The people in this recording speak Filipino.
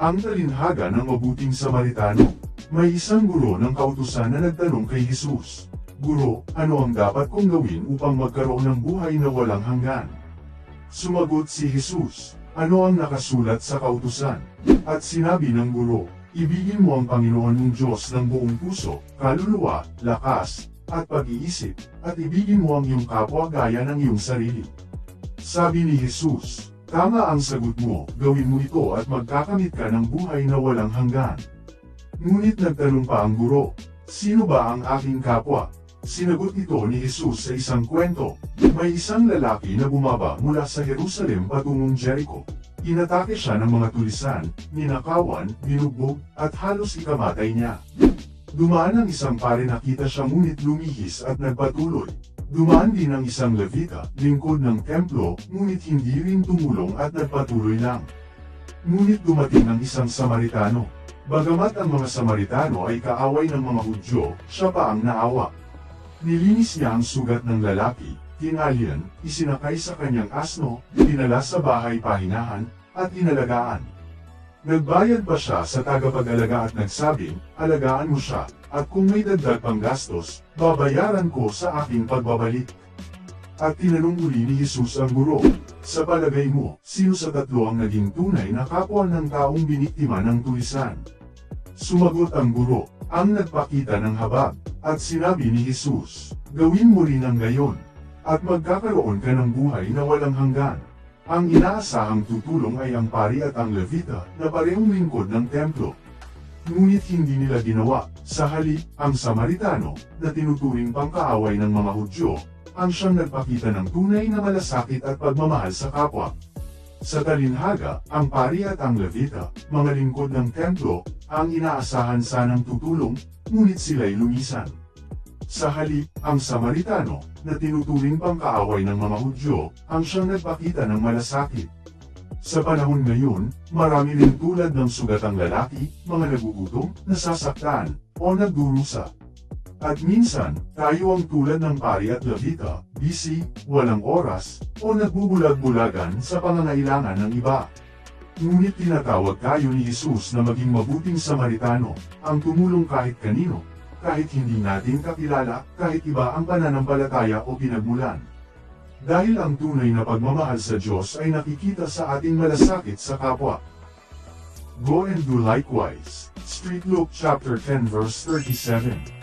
Ang talinhaga ng mabuting Samaritano. May isang guro ng kautusan na nagtanong kay Jesus, "Guro, ano ang dapat kong gawin upang magkaroon ng buhay na walang hanggan?" Sumagot si Jesus, "Ano ang nakasulat sa kautusan?" At sinabi ng guro, "Ibigin mo ang Panginoon mong Diyos ng buong puso, kaluluwa, lakas, at pag-iisip, at ibigin mo ang iyong kapwa gaya ng iyong sarili." Sabi ni Jesus, "Tama ang sagot mo, gawin mo ito at magkakamit ka ng buhay na walang hanggan." Ngunit nagtanong pa ang guro, "Sino ba ang aking kapwa?" Sinagot ito ni Jesus sa isang kwento. May isang lalaki na bumaba mula sa Jerusalem patungong Jericho. Inatake siya ng mga tulisan, ninakawan, binugbog, at halos ikamatay niya. Dumaan ang isang pare, nakita siya ngunit lumihis at nagpatuloy. Dumaan din ang isang Levita, lingkod ng templo, ngunit hindi rin tumulong at nagpatuloy lang. Ngunit dumating ang isang Samaritano. Bagamat ang mga Samaritano ay kaaway ng mga Hudyo, siya pa ang naawa. Nilinis niya ang sugat ng lalaki, tinalian, isinakay sa kanyang asno, dinala sa bahay pahinahan, at inalagaan. Nagbayad pa siya sa tagapag-alaga at nagsabing, "Alagaan mo siya, at kung may dagdag pang gastos, babayaran ko sa aking pagbabalik." At tinanong uli ni Jesus ang guro, "Sa palagay mo, sino sa tatlo ang naging tunay na kapwa ng taong biniktima ng tulisan?" Sumagot ang guro, "Ang nagpakita ng habag." At sinabi ni Jesus, "Gawin mo rin ang gayon, at magkakaroon ka ng buhay na walang hanggan." Ang inaasahang tutulong ay ang pari at ang Levita, na parehong lingkod ng templo. Ngunit hindi nila ginawa. Sa halip, ang Samaritano, na tinuturing pangkaaway ng mga Hudyo, ang siyang nagpakita ng tunay na malasakit at pagmamahal sa kapwa. Sa talinhaga, ang pari at ang Levita, mga lingkod ng templo, ang inaasahan sanang tutulong, ngunit sila'y lumisan. Sa halip, ang Samaritano, na tinuturing pangkaaway ng mga Hudyo, ang siyang nagpakita ng malasakit. Sa panahon ngayon, marami rin tulad ng sugatang lalaki, mga nagugutom, nasasaktan, o nagdurusa. At minsan, tayo ang tulad ng pari at Levita, busy, walang oras, o nagbubulag-bulagan sa pangangailangan ng iba. Ngunit tinatawag tayo ni Jesus na maging mabuting Samaritano, ang tumulong kahit kanino, kahit hindi natin kakilala, kahit iba ang pananampalataya o pinagmulan. Dahil ang tunay na pagmamahal sa Diyos ay nakikita sa ating malasakit sa kapwa. Go and do likewise. Street Luke chapter 10 verse 37.